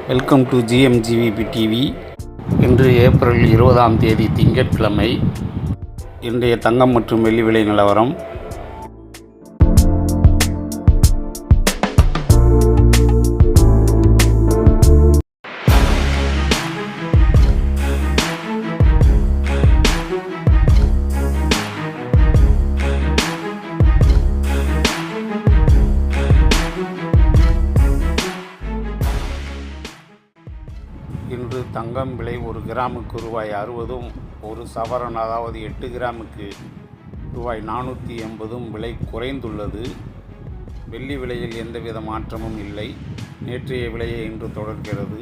Welcome to GMGVP TV. இன்று April 20ஆம் தேதி திங்கட்கிழமை. இன்றைய தங்கம் மற்றும் வெள்ளி விலை நிலவரம். இன்று தங்கம் விலை ஒரு கிராமுக்கு ரூபாய் 60, ஒரு சவரன் அதாவது 8 கிராமுக்கு ரூபாய் 480 விலை குறைந்துள்ளது. வெள்ளி விலையில் எந்தவித மாற்றமும் இல்லை. நேற்றைய விலையை இன்று தொடர்கிறது.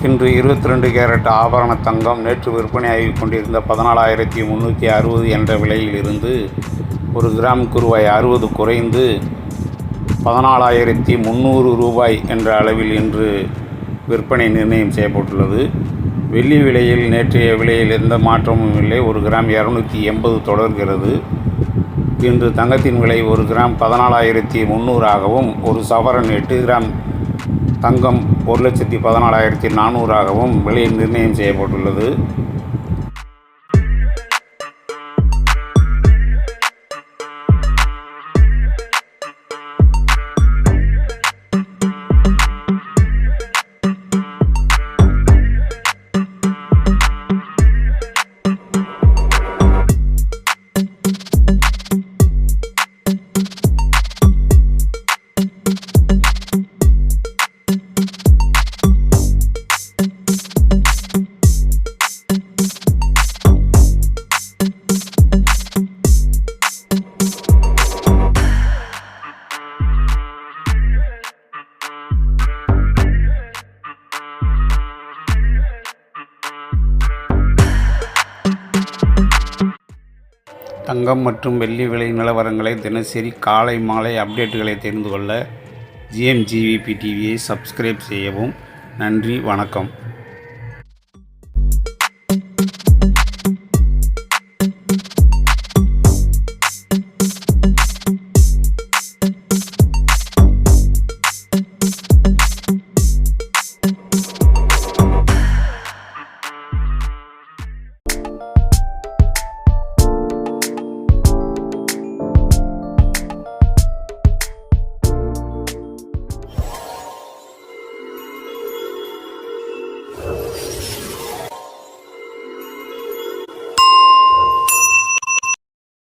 இன்று 22 கேரட் ஆபரண தங்கம் நேற்று விற்பனையாகி கொண்டிருந்த 14,360 என்ற விலையில் இருந்து ஒரு கிராமுக்கு ரூபாய் 60 குறைந்து 14,300 ரூபாய் என்ற அளவில் இன்று விற்பனை நிர்ணயம் செய்யப்பட்டுள்ளது. வெள்ளி விலையில் நேற்றைய விலையில் எந்த மாற்றமும் இல்லை. ஒரு கிராம் 280 தொடர்கிறது. இன்று தங்கத்தின் விலை ஒரு கிராம் 14,300 ஆகவும், ஒரு சவரன் 8 கிராம் தங்கம் 1,14,400 ஆகவும் விலை நிர்ணயம் செய்யப்பட்டுள்ளது. தங்கம் மற்றும் வெள்ளி விலை நிலவரங்களை தினசரி காலை மாலை அப்டேட்டுகளை தெரிந்து கொள்ள GMGVP டிவியை சப்ஸ்கிரைப் செய்யவும். நன்றி, வணக்கம்.